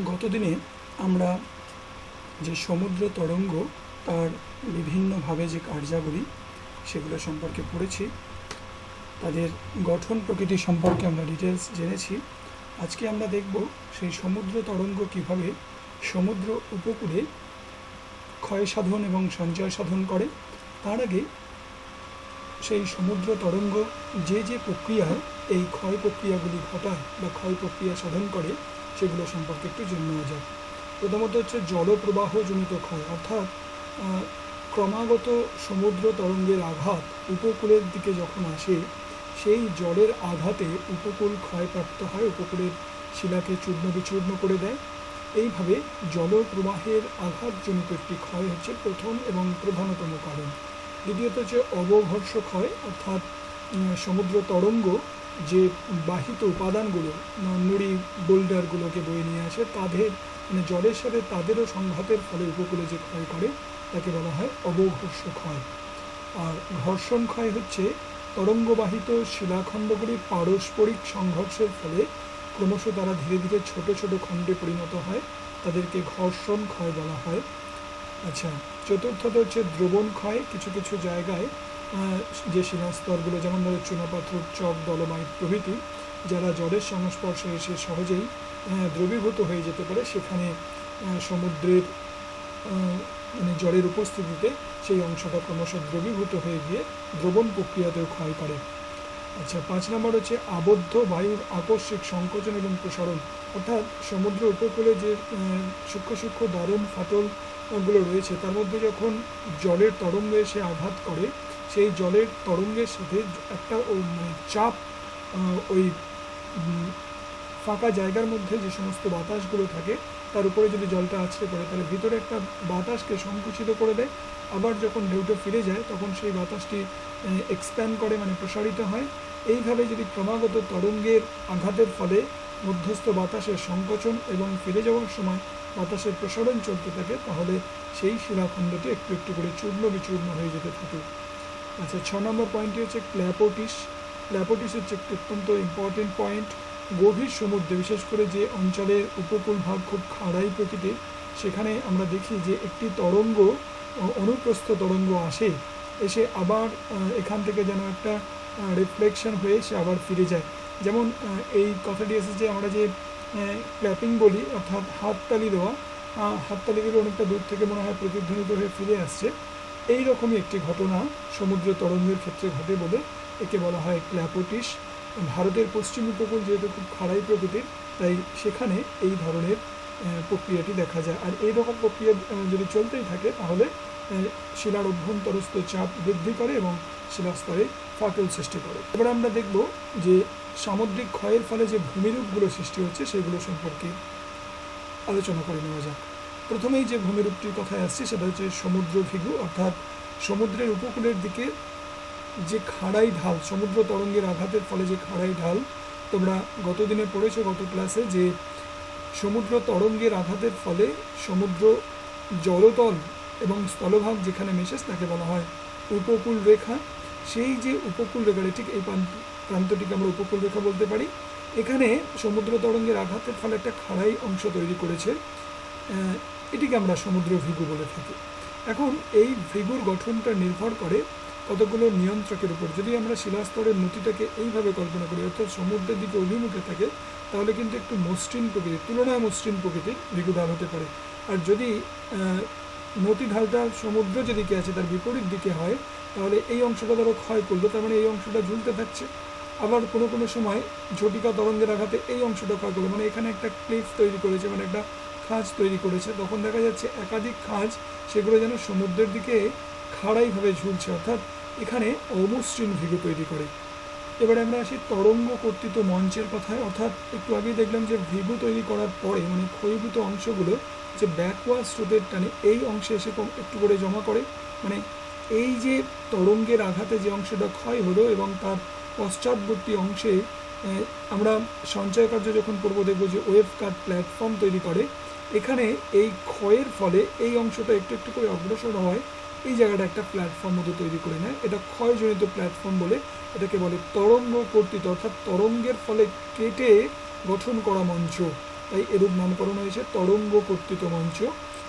গতদিনে আমরা যে সমুদ্র তরঙ্গ তার বিভিন্নভাবে যে কার্যাবলী সেগুলো সম্পর্কে পড়েছি, তাদের গঠন প্রকৃতি সম্পর্কে আমরা ডিটেলস জেনেছি। আজকে আমরা দেখব সেই সমুদ্র তরঙ্গ কিভাবে সমুদ্র উপকূলে ক্ষয় সাধন এবং সঞ্চয় সাধন করে। তার আগে সেই সমুদ্র তরঙ্গ যে যে প্রক্রিয়ায় এই ক্ষয় প্রক্রিয়াগুলি ঘটায় বা ক্ষয় প্রক্রিয়া সাধন করে সেগুলো সম্পর্কে একটু জেনে নেওয়া যাক। প্রথমত হচ্ছে জলপ্রবাহজনিত ক্ষয়, অর্থাৎ ক্রমাগত সমুদ্র তরঙ্গের আঘাত উপকূলের দিকে যখন আসে সেই জলের আঘাতে উপকূল ক্ষয়প্রাপ্ত হয়, উপকূলের শিলাকে চূর্ণ বিচূর্ণ করে দেয়। এইভাবে জলপ্রবাহের আঘাতজনিত একটি ক্ষয় হচ্ছে প্রথম এবং প্রধানতম কারণ। দ্বিতীয়ত হচ্ছে অবঘর্ষ ক্ষয়, অর্থাৎ সমুদ্র তরঙ্গ যে বাহিত উপাদানগুলো নুড়ি বোল্ডারগুলোকে বয়ে নিয়ে আসে তাদের জলের সাথে তাদেরও সংঘাতের ফলে উপকূলে যে ক্ষয় করে তাকে বলা হয় অবঘর্ষ ক্ষয়। আর ঘর্ষণ ক্ষয় হচ্ছে তরঙ্গবাহিত শিলাখণ্ডগুলির পারস্পরিক সংঘর্ষের ফলে ক্রমশ তারা ধীরে ধীরে ছোট ছোট খণ্ডে পরিণত হয়, তাদেরকে ঘর্ষণ ক্ষয় বলা হয়। আচ্ছা, চতুর্থত হচ্ছে দ্রবণ ক্ষয়। কিছু কিছু জায়গায় যে শিলাস্তরগুলো, যেমন ধরো চুনাপাথর, চক, ডলোমাইট প্রভৃতি, যারা জলের সংস্পর্শে এসে সহজেই দ্রবীভূত হয়ে যেতে পারে, সেখানে সমুদ্রের জলের উপস্থিতিতে সেই অংশটা ক্রমশ দ্রবীভূত হয়ে গিয়ে দ্রবণ প্রক্রিয়াতেও ক্ষয় করে। আচ্ছা, 5 নম্বর হচ্ছে আবদ্ধ বায়ুর আকস্মিক সংকোচন এবং প্রসারণ, অর্থাৎ সমুদ্র উপকূলে যে সূক্ষ্ম সূক্ষ্ম দারুণ ফাটলগুলো রয়েছে তার মধ্যে যখন জলের তরঙ্গ এসে আঘাত করে, সেই জলের তরঙ্গের সাথে একটা চাপ ওই ফাঁকা জায়গার মধ্যে যে সমস্ত বাতাসগুলো থাকে তার উপরে যদি জলটা আছড়ে পড়ে তাহলে ভিতরে একটা বাতাসকে সংকুচিত করে দেয়। আবার যখন ঢেউটা ফিরে যায় তখন সেই বাতাসটি এক্সপ্যান্ড করে, প্রসারিত হয়। এইভাবে যদি ক্রমাগত তরঙ্গের আঘাতের ফলে মধ্যস্থ বাতাসের সংকোচন এবং ফিরে যাওয়ার সময় বাতাসের প্রসারণ চলতে থাকে, তাহলে সেই শিলাখণ্ডটি একটু একটু করে চূর্ণ বিচূর্ণ হয়ে যেতে থাকে। আচ্ছা, 6 নম্বর পয়েন্টটি হচ্ছে ক্ল্যাপোটিস। ক্ল্যাপোটিস হচ্ছে একটি অত্যন্ত ইম্পর্টেন্ট পয়েন্ট। গভীর সমুদ্রে, বিশেষ করে যে অঞ্চলের উপকূল ভাগ খুব খাড়াই প্রকৃতির, সেখানে আমরা দেখি যে একটি তরঙ্গ, অনুপ্রস্থ তরঙ্গ আসে, এসে আবার এখান থেকে যেন একটা রিফ্লেকশন হয়ে সে আবার ফিরে যায়। যেমন এই কথাটি এসেছে যে আমরা যে ক্ল্যাপিং বলি, অর্থাৎ হাততালি দেওয়া, হাততালিগুলো অনেকটা দূর থেকে মনে হয় প্রতিধ্বনিত হয়ে ফিরে আসছে। এই রকমই একটি ঘটনা সমুদ্র তরঙ্গের ক্ষেত্রে ঘটে বলে একে বলা হয় ক্ল্যাপোটিস। ভারতের পশ্চিম উপকূল যেহেতু খুব খাড়াই প্রকৃতির, তাই সেখানে এই ধরনের প্রক্রিয়াটি দেখা যায়। আর এই রকম প্রক্রিয়া যদি চলতেই থাকে তাহলে শিলার অভ্যন্তরস্থ চাপ বৃদ্ধি করে এবং শিলাস্তরে ফাটল সৃষ্টি করে। এবার আমরা দেখব যে সামুদ্রিক ক্ষয়ের ফলে যে ভূমিরূপগুলো সৃষ্টি হচ্ছে সেগুলো সম্পর্কে আলোচনা করে নেওয়া যাক। প্রথমেই যে ভূমিরূপটির কথায় আসছে সেটা হচ্ছে সমুদ্র ভিগু, অর্থাৎ সমুদ্রের উপকূলের দিকে যে খাড়াই ঢাল, সমুদ্র তরঙ্গের আঘাতের ফলে যে খাড়াই ঢাল। তোমরা গতদিনে পড়েছো, গত ক্লাসে, যে সমুদ্র তরঙ্গের আঘাতের ফলে সমুদ্র জলতল এবং স্থলভাগ যেখানে মেশে তাকে বলা হয় উপকূল রেখা। সেই যে উপকূল রেখাটি, ঠিক এই প্রান্তটিকে আমরা উপকূল রেখা বলতে পারি। এখানে সমুদ্র তরঙ্গের আঘাতের ফলে একটা খাড়াই অংশ তৈরি করেছে, এটিকে আমরা সমুদ্র ভিগু বলে থাকি। এখন এই ভিগুর গঠনটা নির্ভর করে কতগুলো নিয়ন্ত্রকের উপর। যদি আমরা শিলাস্তরের নতিটাকে এইভাবে কল্পনা করি, অর্থাৎ সমুদ্রের দিকে অভিমুখে থাকে, তাহলে কিন্তু একটু মসৃণ প্রকৃতির, তুলনায় মসৃণ প্রকৃতির ভিগু ঢাল হতে পারে। আর যদি নদী ঢালটা সমুদ্র যেদিকে আছে তার বিপরীত দিকে হয়, তাহলে এই অংশটা ধরো ক্ষয় করলো, তার মানে এই অংশটা ঝুলতে থাকছে। আবার কোনো কোনো সময় ঝটিকা তরঙ্গের আঘাতে এই অংশটা ক্ষয় করলো, এখানে একটা ক্লিফ তৈরি করেছে, একটা খাঁজ তৈরি করেছে, তখন দেখা যাচ্ছে একাধিক খাঁজ, সেগুলো যেন সমুদ্রের দিকে খাড়াইভাবে ঝুলছে, অর্থাৎ এখানে অমসৃণ ভিগু তৈরি করে। এবারে আমরা আসি তরঙ্গ কর্তৃত মঞ্চের কথায়। অর্থাৎ একটু আগেই দেখলাম যে ভিগু তৈরি করার পরে ক্ষয়ীভূত অংশগুলো যে ব্যাকওয়ার্ড স্রোতের টানে এই অংশে এসে একটু করে জমা করে। এই যে তরঙ্গের আঘাতে যে অংশটা ক্ষয় হলো এবং তার পশ্চাৎবর্তী অংশে আমরা সঞ্চয় কার্য যখন করবো দেখবো যে ওয়েভ কাট প্ল্যাটফর্ম তৈরি করে। এখানে এই ক্ষয়ের ফলে এই অংশটা একটু একটু করে অগ্রসর হয়, এই জায়গাটা একটা প্ল্যাটফর্ম মতো তৈরি করে নেয়। এটা ক্ষয়জনিত প্ল্যাটফর্ম বলে এটাকে বলে তরঙ্গ কর্তৃত, অর্থাৎ তরঙ্গের ফলে কেটে গঠন করা মঞ্চ। তাই এরূপ নামকরণ হয়েছে তরঙ্গ কর্তৃত মঞ্চ।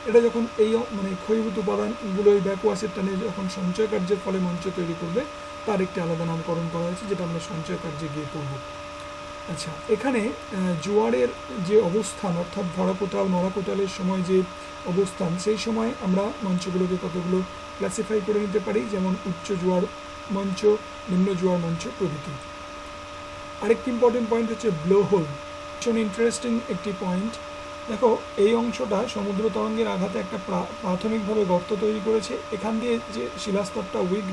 এটা যখন এই মানে ক্ষয়ীভূত উপাদানগুলো এই ব্যাকওয়াশের টানে যখন সঞ্চয় কার্যের ফলে মঞ্চ তৈরি করবে, তার একটি আলাদা নামকরণ করা হয়েছে, যেটা আমরা সঞ্চয় কার্যে গিয়ে পড়ব। আচ্ছা, এখানে জোয়ারের যে অবস্থান, অর্থাৎ ভরা কোটাল মরা কোটালের সময় যে অবস্থান, সেই সময় আমরা মঞ্চগুলোকে কতগুলো ক্লাসিফাই করে নিতে পারি, যেমন উচ্চ জোয়ার মঞ্চ, নিম্ন জোয়ার মঞ্চ প্রভৃতি। আরেকটি ইম্পর্টেন্ট পয়েন্ট হচ্ছে ব্লো হোল। ভীষণ ইন্টারেস্টিং একটি পয়েন্ট। দেখো, এই অংশটা সমুদ্র তরঙ্গের আঘাতে একটা প্রাথমিকভাবে গর্ত তৈরি করেছে। এখান দিয়ে যে শিলাস্তরটা উইক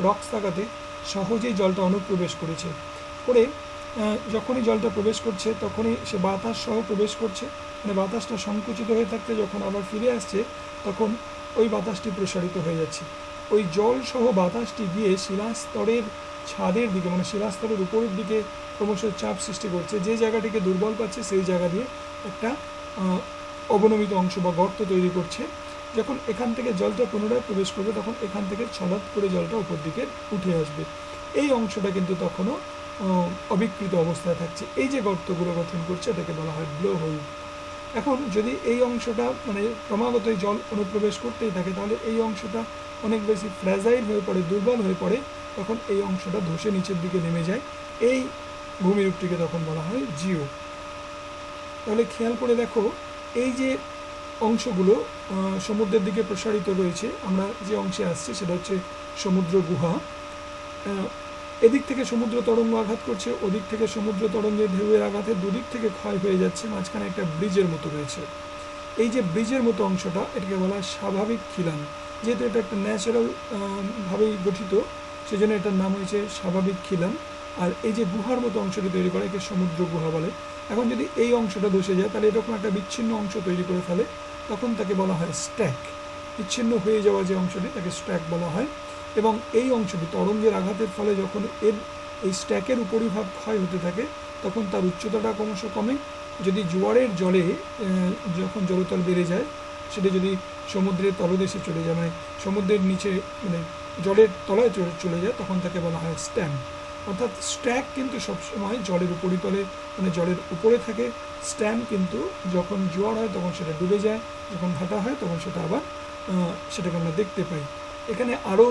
রক্স থাকাতে সহজেই জলটা অনুপ্রবেশ করেছে। করে যখনই জলটা প্রবেশ করছে তখনই সে বাতাস সহ প্রবেশ করছে, মানে বাতাসটা সংকুচিত হয়ে থাকতে যখন আবার ফিরে আসছে তখন ওই বাতাসটি প্রসারিত হয়ে যাচ্ছে। ওই জল সহ বাতাসটি গিয়ে শিলাস্তরের ছাদের দিকে, মানে শিলাস্তরের উপরের দিকে ক্রমশ চাপ সৃষ্টি করছে। যে জায়গাটিকে দুর্বল পাচ্ছে সেই জায়গা দিয়ে একটা অবনমিত অংশ বা গর্ত তৈরি করছে। যখন এখান থেকে জলটা পুনরায় প্রবেশ করবে তখন এখান থেকে ছলাৎ করে জলটা উপর দিকে উঠে আসবে। এই অংশটা কিন্তু তখনও অবিকৃত অবস্থায় থাকছে। এই যে গর্তগুলো গঠন করছে এটাকে বলা হয় ব্লো হোল। এখন যদি এই অংশটা মানে ক্রমাগতই জল অনুপ্রবেশ করতেই থাকে, তাহলে এই অংশটা অনেক বেশি ফ্র্যাজাইল হয়ে পড়ে, দুর্বল হয়ে পড়ে, তখন এই অংশটা ধসে নিচের দিকে নেমে যায়। এই ভূমিরূপটিকে তখন বলা হয় জিও। তাহলে খেয়াল করে দেখো, এই যে অংশগুলো সমুদ্রের দিকে প্রসারিত রয়েছে, আমরা যে অংশে আসছি সেটা হচ্ছে সমুদ্র গুহা। এদিক থেকে সমুদ্র তরঙ্গ আঘাত করছে, ওদিক থেকে সমুদ্র তরঙ্গের ঢেউয়ের আঘাতে দুদিক থেকে ক্ষয় হয়ে যাচ্ছে, মাঝখানে একটা ব্রিজের মতো রয়েছে। এই যে ব্রিজের মতো অংশটা, এটাকে বলা হয় স্বাভাবিক খিলান। যেহেতু এটা একটা ন্যাচারাল ভাবেই গঠিত, সেজন্য এটার নাম হয়েছে স্বাভাবিক খিলান। আর এই যে গুহার মতো অংশটি তৈরি করা, একে সমুদ্র গুহা বলে। এখন যদি এই অংশটা ধসে যায় তাহলে এরকম একটা বিচ্ছিন্ন অংশ তৈরি করে ফেলে, তখন তাকে বলা হয় স্ট্যাক। বিচ্ছিন্ন হয়ে যাওয়া যে অংশটি তাকে স্ট্যাক বলা হয়। এবং এই অংশটি তরঙ্গের আঘাতের ফলে যখন এই স্ট্যাকের উপরিভাগ ক্ষয় হতে থাকে তখন তার উচ্চতাটা ক্রমশ কমে। যদি জোয়ারের জলে যখন জলতল বেড়ে যায়, সেটা যদি সমুদ্রের তলদেশে চলে যায়, মানে সমুদ্রের নিচে, মানে জলের তলায় চলে যায়, তখন তাকে বলা হয় স্ট্যাম। অর্থাৎ স্ট্যাক কিন্তু সবসময় জলের উপরিতলে, মানে জলের উপরে থাকে। স্ট্যাম কিন্তু যখন জোয়ার হয় তখন সেটা ডুবে যায়, যখন ভাটা হয় তখন সেটা আবার সেটাকে আমরা দেখতে পাই। এখানে আরও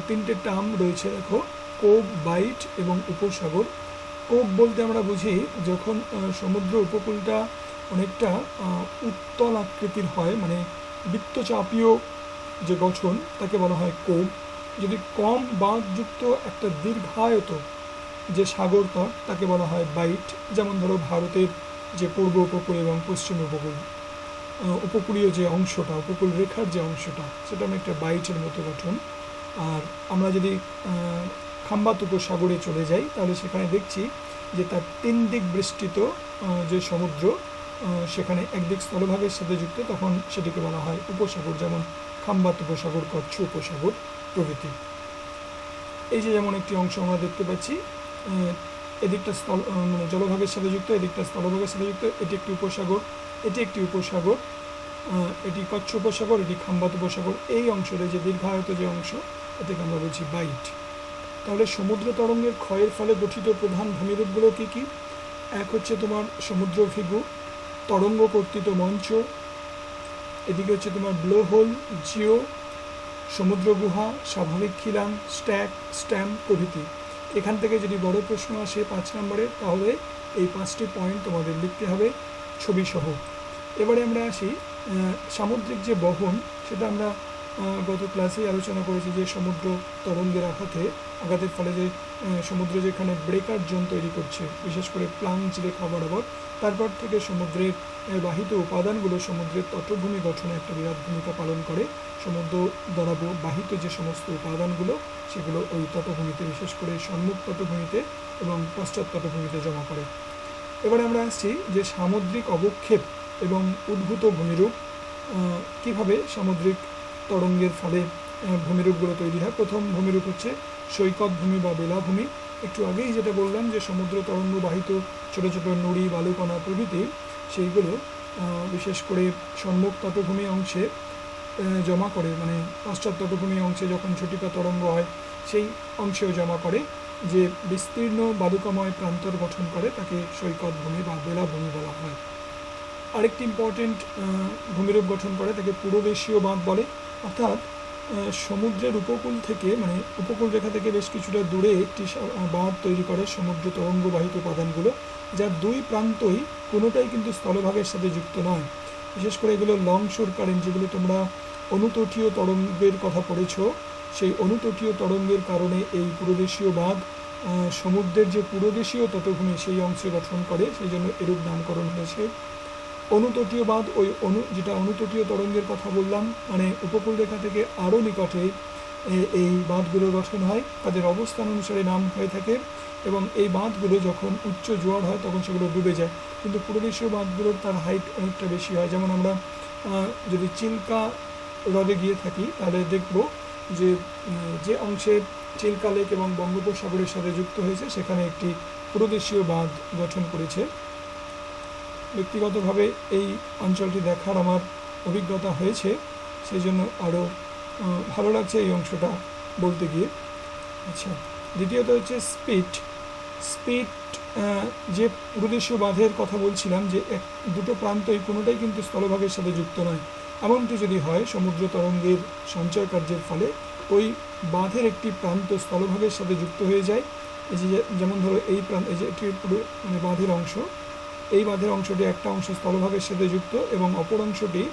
তিনটে টার্ম রয়েছে, দেখো, কোব, বাইট এবং উপসাগর। কোব বলতে আমরা বুঝি যখন সমুদ্র উপকূলটা অনেকটা উত্তল আকৃতির হয়, মানে বৃত্তচাপীয় যে গঠন, তাকে বলা হয় কোব। যদি কম বাঁকযুক্ত একটা দীর্ঘায়ত যে সাগর তট, তাকে বলা হয় বাইট। যেমন ধরো ভারতের যে পূর্ব উপকূল এবং পশ্চিম উপকূল, উপকূলীয় যে অংশটা, উপকূল রেখার যে অংশটা, সেটা অনেকটা বাইটের মতো গঠন। আর আমরা যদি খাম্বাত উপসাগরে চলে যাই তাহলে সেখানে দেখছি যে তার তিন দিক বিস্তৃত যে সমুদ্র, সেখানে একদিক স্থলভাগের সাথে যুক্ত, তখন সেটিকে বলা হয় উপসাগর, যেমন খাম্বাত উপসাগর, কচ্ছ উপসাগর প্রভৃতি। এই যে যেমন একটি অংশ আমরা দেখতে পাচ্ছি, এদিকটা স্থল মানে জলভাগের সাথে যুক্ত, এদিকটা স্থলভাগের সাথে যুক্ত, এটি একটি উপসাগর, এটি একটি উপসাগর, এটি কচ্ছ উপসাগর, এটি খাম্বাত উপসাগর। এই অংশের যে দীর্ঘায়ত যে অংশ, এটাকে আমরা বলছি বাইট। তাহলে সমুদ্র তরঙ্গের ক্ষয়ের ফলে গঠিত প্রধান ভূমিরূপগুলো কী কী? এক হচ্ছে তোমার সমুদ্র ভিগু, তরঙ্গ কর্তৃত মঞ্চ, এদিকে হচ্ছে তোমার ব্লো হোল, জিও, সমুদ্র গুহা, স্বাভাবিক খিলান, স্ট্যাক, স্ট্যাম প্রভৃতি। এখান থেকে যদি বড় প্রশ্ন আসে 5 নম্বরের, তাহলে এই 5টি পয়েন্ট তোমাদের লিখতে হবে ছবিসহ। এবারে আমরা আসি সামুদ্রিক যে বহন, সেটা আমরা গত ক্লাসেই আলোচনা করেছি যে সমুদ্র তরঙ্গের আঘাতের ফলে যে সমুদ্র যেখানে ব্রেকার জোন তৈরি করছে, বিশেষ করে প্লাঞ্চ রেখা বরাবর, তারপর থেকে সমুদ্রের বাহিত উপাদানগুলো সমুদ্রের তটভূমি গঠনে একটা বিরাট ভূমিকা পালন করে। সমুদ্র দ্বারা বাহিত যে সমস্ত উপাদানগুলো, সেগুলো ওই তটভূমিতে, বিশেষ করে সম্মুখ তটভূমিতে এবং পশ্চাৎ তটভূমিতে জমা করে। এবারে আমরা আসছি যে সামুদ্রিক অবক্ষেপ এবং উদ্ভূত ভূমিরূপ, কিভাবে সামুদ্রিক তরঙ্গের ফলে ভূমিরূপগুলো তৈরি হয়। প্রথম ভূমিরূপ হচ্ছে সৈকত ভূমি বা বেলাভূমি। একটু আগেই যেটা বললাম যে সমুদ্র তরঙ্গ বাহিত ছোটো ছোটো নুড়ি, বালুকণা প্রভৃতি, সেইগুলো বিশেষ করে সম্মুখ তটভূমি অংশে জমা করে, মানে পশ্চাৎ তটভূমি অংশে যখন ঝটিকা তরঙ্গ হয় সেই অংশেও জমা করে, যে বিস্তীর্ণ বালুকাময় প্রান্তর গঠন করে, তাকে সৈকত ভূমি বা বেলাভূমি বলা হয়। আরেকটি ইম্পর্টেন্ট ভূমিরূপ গঠন করে, তাকে পূর্বদেশীয় বাঁধ বলে। অর্থাৎ সমুদ্রের উপকূল থেকে, মানে উপকূল রেখা থেকে বেশ কিছুটা দূরে একটি বাঁধ তৈরি করে সমুদ্র তরঙ্গবাহিত উপাদানগুলো, যার দুই প্রান্তই কোনোটাই কিন্তু স্থলভাগের সাথে যুক্ত নয়। বিশেষ করে এগুলো লং শোর কারেন্ট, যেগুলো তোমরা অনুতটীয় তরঙ্গের কথা পড়েছ, সেই অনুতটীয় তরঙ্গের কারণে এই পূর্বদেশীয় বাঁধ সমুদ্রের যে পূর্বদেশীয় তটভূমি সেই অংশে গঠন করে, সেই জন্য এরূপ নামকরণ হয়েছে। অনুতটীয় বাঁধ ওই যেটা অনুতটীয় তরঙ্গের কথা বললাম, মানে উপকূল রেখা থেকে আরও নিকটে এই বাঁধগুলো গঠন হয়, তাদের অবস্থান অনুসারে নাম হয়ে থাকে, এবং এই বাঁধগুলো যখন উচ্চ জোয়ার হয় তখন সেগুলো ডুবে যায়। কিন্তু পূর্বদেশীয় বাঁধগুলোর তার হাইট অনেকটা বেশি হয়। যেমন আমরা যদি চিল্কা হ্রদে গিয়ে থাকি তাহলে দেখব যে অংশে চিল্কা লেক এবং বঙ্গোপসাগরের সাথে যুক্ত হয়েছে সেখানে একটি পূর্বদেশীয় বাঁধ গঠন করেছে। ব্যক্তিগতভাবে এই অঞ্চলটি দেখার আমার অভিজ্ঞতা হয়েছে, সেই জন্য আরও ভালো লাগছে এই অংশটা বলতে গিয়ে। আচ্ছা, দ্বিতীয়ত হচ্ছে স্পিট। যে পূর্বদেশীয় বাঁধের কথা বলছিলাম, যে দুটো প্রান্তই কোনোটাই কিন্তু স্থলভাগের সাথে যুক্ত নয়। এমনটি যদি হয় সমুদ্র তরঙ্গের সঞ্চয় কার্যের ফলে ওই বাঁধের একটি প্রান্ত স্থলভাগের সাথে যুক্ত হয়ে যায়। এই যে যেমন ধরো এই প্রান্ত, এই যে এটি মানে বাঁধের অংশ, এই বাঁধের অংশটি একটা অংশ স্থলভাগের সাথে যুক্ত এবং অপর অংশটি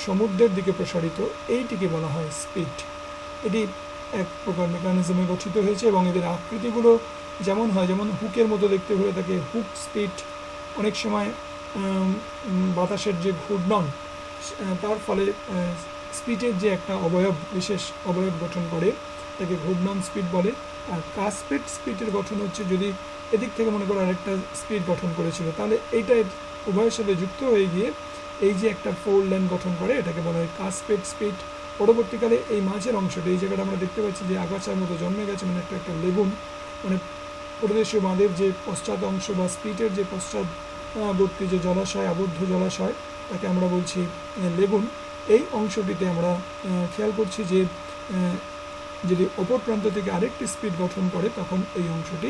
সমুদ্রের দিকে প্রসারিত, এইটিকে বলা হয় স্পিট। এটি এক প্রকার মেকানিজমে গঠিত হয়েছে এবং এদের আকৃতিগুলো যেমন হয়, যেমন হুকের মতো দেখতে হয়ে থাকে, হুক স্পিট। অনেক সময় বাতাসের যে ঘূর্ণন, তার ফলে স্পিটের যে একটা বিশেষ অবয়ব গঠন করে, তাকে ঘূর্ণন স্পিড বলে। আর কাসপেট স্পিটের গঠন হচ্ছে, যদি এদিক থেকে মনে করো আরেকটা স্পিড গঠন করেছিল, তাহলে এইটা উভয়ের সাথে যুক্ত হয়ে গিয়ে এই যে একটা ফোর লেন গঠন করে, এটাকে বলা হয় কাসপেট স্পিড। পরবর্তীকালে এই মাঝের অংশটি, এই জায়গাটা আমরা দেখতে পাচ্ছি যে আগাছার মতো জন্মে গেছে, মানে একটা লেগুন, মানে পূর্বদেশীয় বাঁধের যে পশ্চাৎ অংশ বা স্পিটের যে পশ্চাৎবর্তী যে জলাশয়, আবদ্ধ জলাশয়, তাকে আমরা বলছি লেগুন। এই অংশটিতে আমরা খেয়াল করছি যে যদি অপর প্রান্ত থেকে আরেকটি স্পিড গঠন করে তখন এই অংশটি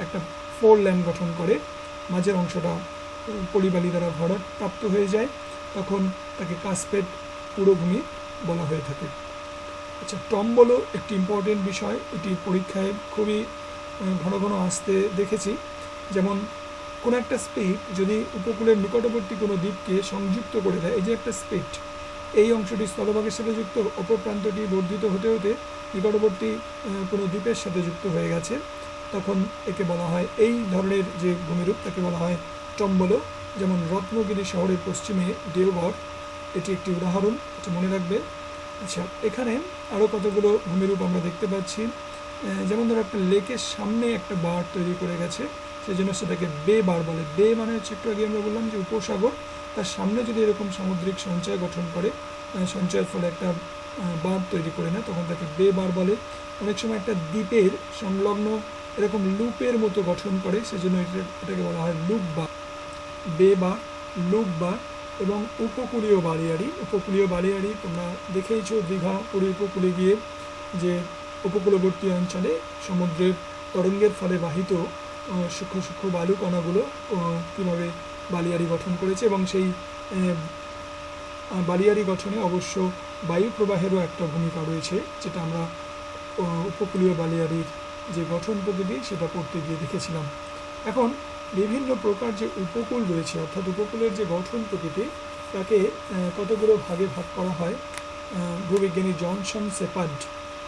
একটা ফোর লেন গঠন করে, মাঝের অংশটা পলিবালি দ্বারা ভরাট প্রাপ্ত হয়ে যায়, তখন তাকে কাসপেট পুরভূমি বলা হয়ে থাকে। আচ্ছা, টম্বলও একটি ইম্পর্টেন্ট বিষয়, এটি পরীক্ষায় খুবই ঘন ঘন আসতে দেখেছি। যেমন কোনো একটা স্পিড যদি উপকূলের নিকটবর্তী কোনো দ্বীপকে সংযুক্ত করে দেয়, এই যে একটা স্পিড, এই অংশটি স্থলভাগের সাথে যুক্ত, অপর প্রান্তটি বর্ধিত হতে হতে নিকটবর্তী কোনো দ্বীপের সাথে যুক্ত হয়ে গেছে, তখন একে বলা হয়, এই ধরনের যে ভূমিরূপ তাকে বলা হয় টম্বল। যেমন রত্নগিরি শহরের পশ্চিমে দেওঘর, এটি একটি উদাহরণ, এটা মনে রাখবে। আচ্ছা, এখানে আরও কতগুলো ভূমিরূপ আমরা দেখতে পাচ্ছি। যেমন ধরো একটা লেকের সামনে একটা বার তৈরি করে গেছে, সেই জন্য সেটাকে বে বার বলে। বে মানে হচ্ছে, একটু আগে আমরা বললাম যে উপসাগর, তার সামনে যদি এরকম সামুদ্রিক সঞ্চয় গঠন করে, সঞ্চয়ের ফলে একটা বাঁধ তৈরি করে নেয়, তখন তাকে বে বার বলে। অনেক সময় একটা দ্বীপের সংলগ্ন এরকম লুপের মতো গঠন করে, সেজন্য এটাকে বলা হয় লুপ বার, বে বার, লুপ বার। এবং উপকূলীয় বালিয়াড়ি। উপকূলীয় বালিয়াড়ি তোমরা দেখেইছো দীঘা পুরী উপকূলে গিয়ে, যে উপকূলবর্তী অঞ্চলে সমুদ্রের তরঙ্গের ফলে বাহিত সূক্ষ্ম সূক্ষ্ম বালুকণাগুলো কীভাবে বালিয়াড়ি গঠন করেছে, এবং সেই বালিয়াড়ি গঠনে অবশ্য বায়ু প্রবাহেরও একটা ভূমিকা রয়েছে, যেটা আমরা উপকূলীয় বালিয়াড়ির যে গঠন প্রকৃতি সেটা পড়তে গিয়ে দেখেছিলাম। এখন বিভিন্ন প্রকার যে উপকূল রয়েছে, অর্থাৎ উপকূলের যে গঠন প্রকৃতি, তাকে কতগুলো ভাগে ভাগ করা হয়। ভূবিজ্ঞানী জনসন শেপার্ড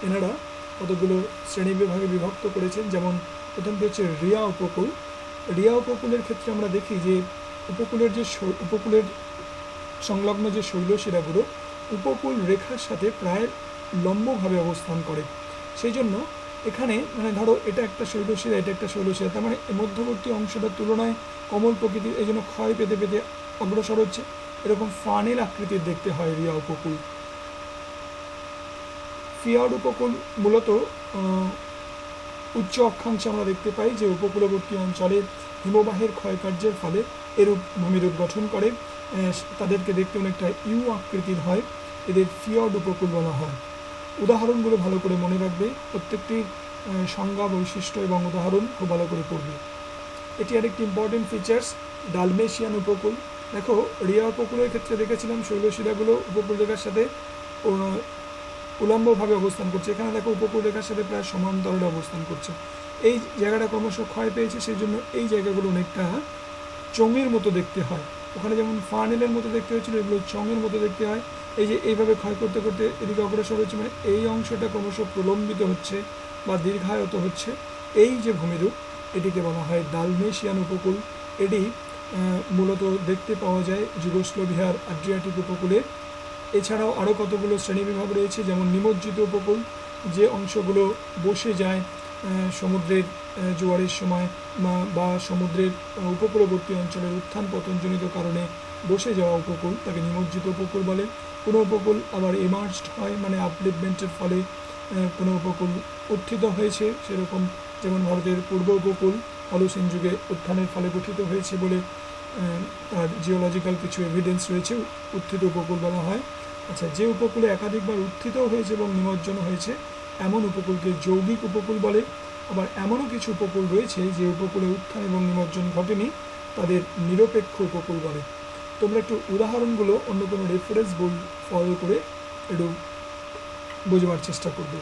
এনারা কতগুলো শ্রেণী বিভাগে বিভক্ত করেছেন। যেমন প্রথমটি হচ্ছে রিয়া উপকূল। রিয়া উপকূলের ক্ষেত্রে আমরা দেখি যে উপকূলের সংলগ্ন যে শৈলশিরাগুলো উপকূল রেখার সাথে প্রায় লম্বভাবে অবস্থান করে, সেই জন্য এখানে মানে ধরো এটা একটা শৈলশিরা, এটা একটা শৈলশিরা, তার মানে মধ্যবর্তী অংশটার তুলনায় কোমল প্রকৃতির, এই জন্য ক্ষয় পেতে পেতে অগ্রসর হচ্ছে, এরকম ফানেল আকৃতির দেখতে হয় রিয়া উপকূল। ফিয়ার্ড উপকূল মূলত উচ্চ অক্ষাংশে আমরা দেখতে পাই যে উপকূলবর্তী অঞ্চলে হিমবাহের ক্ষয়কার্যের ফলে এরূপ ভূমিরূপ গঠন করে, তাদেরকে দেখতে অনেকটা ইউ আকৃতির হয়, এদের ফিয়ার্ড উপকূল বলা হয়। উদাহরণগুলো ভালো করে মনে রাখবে, প্রত্যেকটির সংজ্ঞা, বৈশিষ্ট্য এবং উদাহরণ খুব ভালো করে পড়বে। এটি আরেকটি ইম্পর্টেন্ট ফিচার্স। ডালমেশিয়ান উপকূল, দেখো রিয়া উপকূলের ক্ষেত্রে দেখেছিলাম শৈলশিরাগুলো উপকূল রেখার সাথে উলম্বভাবে অবস্থান করছে। এখানে দেখো উপকূল রেখার সাথে প্রায় সমান্তরালে অবস্থান করছে। এই জায়গাটা ক্রমশ ক্ষয় পেয়েছে, সেই জন্য এই জায়গাগুলো অনেকটা চোঙের মতো দেখতে হয়। ওখানে যেমন ফানেলের মতো দেখতে হয়েছিল, এগুলো চোঙের মতো দেখতে হয়। এই যে এইভাবে ক্ষয় করতে করতে এদিকে অগ্রসর হচ্ছে, মানে এই অংশটা ক্রমশ প্রলম্বিত হচ্ছে বা দীর্ঘায়ত হচ্ছে। এই যে ভূমিরূপ, এটিকে বলা হয় ডালমেশিয়ান উপকূল। এটি মূলত দেখতে পাওয়া যায় যুগোস্লোভিয়ার আড্রিয়াটিক উপকূলে। এছাড়াও আরও কতগুলো শ্রেণীবিভাগ রয়েছে, যেমন নিমজ্জিত উপকূল, যে অংশগুলো বসে যায় সমুদ্রের জোয়ারের সময় বা সমুদ্রের উপকূলবর্তী অঞ্চলের উত্থান পতনজনিত কারণে বসে যাওয়া উপকূল, তাকে নিমজ্জিত উপকূল বলে। কোনো উপকূল আবার এমার্জড হয়, মানে আপলিফমেন্টের ফলে কোনো উপকূল উত্থিত হয়েছে, সেরকম যেমন ভারতের পূর্ব উপকূল হলোসিন যুগে উত্থানের ফলে গঠিত হয়েছে বলে তার জিওলজিক্যাল কিছু এভিডেন্স রয়েছে, উত্থিত উপকূল বলা হয়। আচ্ছা, যে উপকূলে একাধিকবার উত্থিত হয়েছে এবং নিমজ্জন হয়েছে এমন উপকূলকে যৌগিক উপকূল বলে। আবার এমনও কিছু উপকূল রয়েছে যে উপকূলে উত্থান এবং নিমজ্জন ঘটেনি, তাদের নিরপেক্ষ উপকূল বলে। তোমরা একটু উদাহরণগুলো অন্য কোনো রেফারেন্স বই ফলো করে একটু বোঝবার চেষ্টা করবে।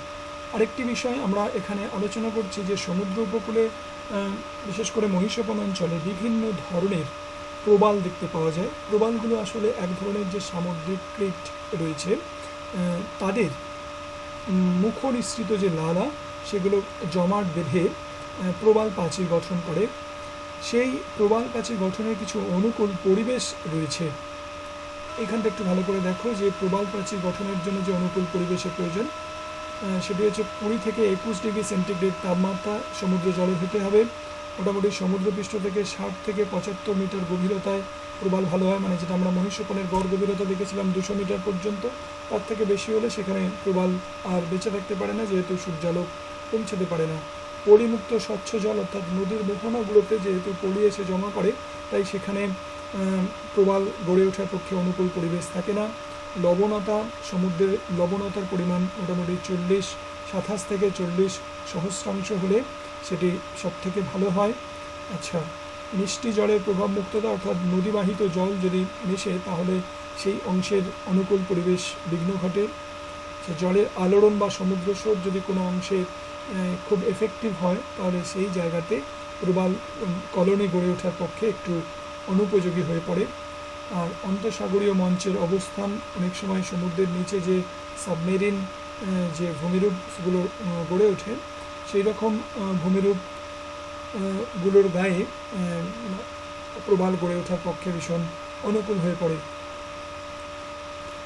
আরেকটি বিষয় আমরা এখানে আলোচনা করছি যে সমুদ্র উপকূলে বিশেষ করে মহিষাপন অঞ্চলে বিভিন্ন ধরনের প্রবাল দেখতে পাওয়া যায়। প্রবালগুলো আসলে এক ধরনের যে সামুদ্রিক কীট রয়েছে তাদের মুখনিসৃত যে লালা, সেগুলো জমাট বেঁধে প্রবাল প্রাচীর গঠন করে। সেই প্রবাল প্রাচীর গঠনের কিছু অনুকূল পরিবেশ রয়েছে। এখানটা একটু ভালো করে দেখো যে প্রবাল প্রাচীর গঠনের জন্য যে অনুকূল পরিবেশের প্রয়োজন, সেটি হচ্ছে 20 থেকে 21 ডিগ্রি সেন্টিগ্রেড তাপমাত্রা সমুদ্র জলে হতে হবে। মোটামুটি সমুদ্রপৃষ্ঠ থেকে 60 থেকে 75 মিটার গভীরতায় প্রবাল ভালো হয়, মানে যেটা আমরা মহিষাপনের গড় গভীরতা দেখেছিলাম 200 মিটার পর্যন্ত। তার থেকে বেশি হলে সেখানে প্রবাল আর বেঁচে থাকতে পারে না, যেহেতু সূর্যালোক পৌঁছতে পারে না। পলিমুক্ত স্বচ্ছ জল, অর্থাৎ নদীর মোহনাগুলোতে যেহেতু পলি এসে জমা করে, তাই সেখানে প্রবাল গড়ে ওঠার পক্ষে অনুকূল পরিবেশ থাকে না। লবণতা, সমুদ্রের লবণতার পরিমাণ মোটামুটি 27 থেকে 40 সহস্রাংশ হলে সেটি সব থেকে ভালো হয়। আচ্ছা, মিষ্টি জলের প্রভাব মুক্ততা, অর্থাৎ নদীবাহিত জল যদি মেশে তাহলে সেই অংশের অনুকূল পরিবেশ বিঘ্ন ঘটে। জলের আলোড়ন বা সমুদ্র স্রোত যদি কোনো অংশে খুব এফেক্টিভ হয় তাহলে সেই জায়গাতে প্রবাল কলোনি গড়ে ওঠার পক্ষে একটু অনুপযোগী হয়ে পড়ে। আর অন্তঃসাগরীয় মঞ্চের অবস্থান, অনেক সময় সমুদ্রের নিচে যে সাবমেরিন যে ভূমিরূপগুলো গড়ে ওঠে, সেই রকম ভূমিরূপগুলোর গায়ে প্রবাল গড়ে ওঠার পক্ষে ভীষণ অনুকূল হয়ে পড়ে।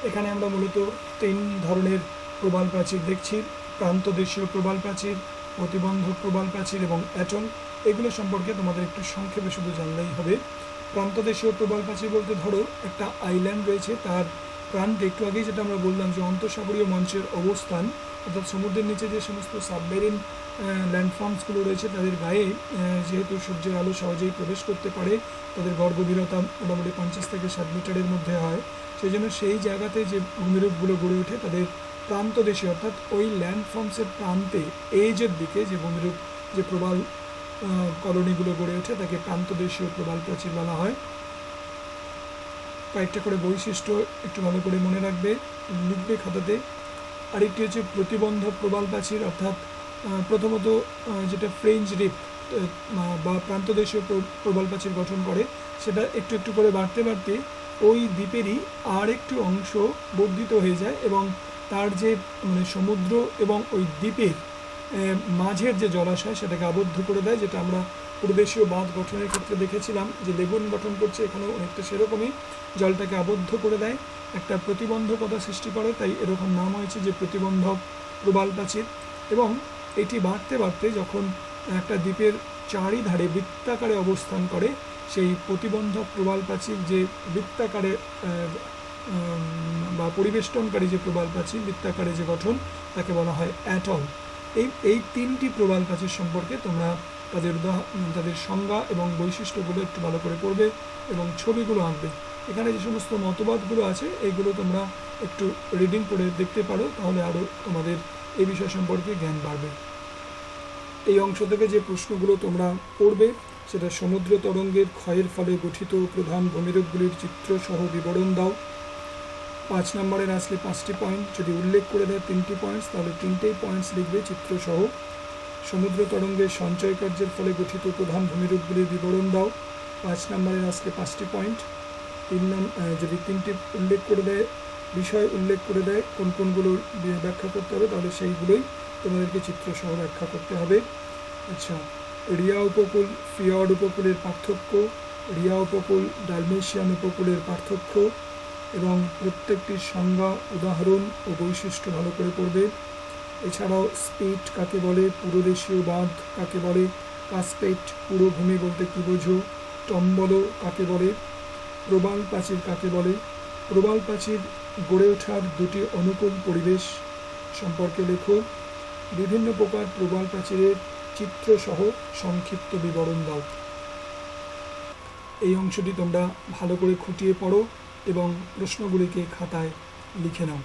এখানে আমরা মূলত 3 ধরনের প্রবাল প্রাচীর দেখছি: প্রান্তদেশীয় প্রবাল প্রাচীর, প্রতিবন্ধক প্রবাল প্রাচীর এবং অ্যাটল। এগুলো সম্পর্কে তোমাদের একটু সংক্ষেপে শুধু জানলেই হবে। প্রান্তদেশীয় প্রবাল প্রাচীর বলতে ধরো একটা আইল্যান্ড রয়েছে, তার প্রান্তে একটু আগেই যেটা আমরা বললাম যে অন্তঃসাগরীয় মঞ্চের অবস্থান, অর্থাৎ সমুদ্রের নিচে যে সমস্ত সাবমেরিন ল্যান্ডফর্মসগুলো রয়েছে তাদের গায়ে যেহেতু সূর্যের আলো সহজেই প্রবেশ করতে পারে, তাদের গড় গভীরতা মোটামুটি 50 থেকে 60 মিটারের মধ্যে হয়, সেই জন্য সেই জায়গাতে যে ভূমিরূপগুলো গড়ে ওঠে তাদের প্রান্তদেশীয়, অর্থাৎ ওই ল্যান্ডফর্মসের প্রান্তে এজের দিকে যে ভূমিরূপ যে প্রবাল কলোনিগুলো গড়ে ওঠে তাকে প্রান্তদেশীয় প্রবাল প্রাচীর বলা হয়। কয়েকটা করে বৈশিষ্ট্য একটু ভালো করে মনে রাখবে, লিখবে খাতাতে। আরেকটি হচ্ছে প্রতিবন্ধক প্রবাল প্রাচীর, অর্থাৎ প্রথমত যেটা ফ্রেঞ্চ দ্বীপ বা প্রান্তদেশীয় প্রবাল প্রাচীর গঠন করে, সেটা একটু একটু করে বাড়তে বাড়তে ওই দ্বীপেরই আর একটু অংশ বর্ধিত হয়ে যায় এবং তার যে মানে সমুদ্র এবং ওই দ্বীপের মাঝের যে জলাশয় সেটাকে আবদ্ধ করে দেয়, যেটা আমরা পূর্বেশীয় বাঁধ গঠনের ক্ষেত্রে দেখেছিলাম যে লেগুন গঠন করছে, এখানেও অনেকটা সেরকমই জলটাকে আবদ্ধ করে দেয়, একটা প্রতিবন্ধকতা সৃষ্টি করে, তাই এরকম নাম হয়েছে যে প্রতিবন্ধক প্রবাল প্রাচীর। এবং এটি বাড়তে বাড়তে যখন একটা দ্বীপের চারিধারে বৃত্তাকারে অবস্থান করে, সেই প্রতিবন্ধক প্রবাল প্রাচীর যে বৃত্তাকারে বা পরিবেষ্টনকারী যে প্রবাল প্রাচীর বৃত্তাকারে যে গঠন, তাকে বলা হয় অ্যাটল। এই 3টি প্রবাল প্রাচীর সম্পর্কে তোমরা তাদের সংজ্ঞা এবং বৈশিষ্ট্যগুলো একটু ভালো করে পড়বে এবং ছবিগুলো আঁকবে। এখানে যে সমস্ত মতবাদগুলো আছে এইগুলো তোমরা একটু রিডিং করে দেখতে পারো, তাহলে আরও তোমাদের এই বিষয় সম্পর্কে জ্ঞান বাড়বে। এই অংশ থেকে যে প্রশ্নগুলো তোমরা পড়বে সেটা সমুদ্র তরঙ্গের ক্ষয়ের ফলে গঠিত প্রধান ভূমিরূপগুলির চিত্র সহ বিবরণ দাও। 5 নম্বরের আসলে 5টি পয়েন্ট, যদি উল্লেখ করে দেয় 3টি পয়েন্টস তাহলে 3টেই পয়েন্টস লিখবে চিত্র সহ। সমুদ্র তরঙ্গের সঞ্চয় কার্যের ফলে গঠিত প্রধান ভূমিরূপগুলির বিবরণ দাও। 5 নম্বরের আসলে 5টি পয়েন্ট। যদি 3টি উল্লেখ করে দেয়, বিষয় উল্লেখ করে দেয় কোন কোনগুলো ব্যাখ্যা করতে হবে, তাহলে সেইগুলোই তোমাদেরকে চিত্র সহ ব্যাখ্যা করতে হবে। আচ্ছা, রিয়া উপকূল ফিয়র্ড উপকূলের পার্থক্য, রিয়া উপকূল ডালমেশিয়ান উপকূলের পার্থক্য এবং প্রত্যেকটির সংজ্ঞা, উদাহরণ ও বৈশিষ্ট্য ভালো করে পড়বে। এছাড়াও স্পিট কাকে বলে, পুরোদেশীয় বাঁধ কাকে বলে, কাসপেট পুরোভূমি বলতে কী বোঝো, টম্বল কাকে বলে, প্রবাল প্রাচীর কাকে বলে, প্রবাল প্রাচীর গড়ে ওঠার দুটি অনুকূল পরিবেশ সম্পর্কে লেখো। বিভিন্ন প্রকার প্রবাল প্রাচীরের চিত্র সহ সংক্ষিপ্ত বিবরণ দাও। এই অংশটি তোমরা ভালো করে খুঁটিয়ে পড়ো এবং প্রশ্নগুলিকে খাতায় লিখে নাও।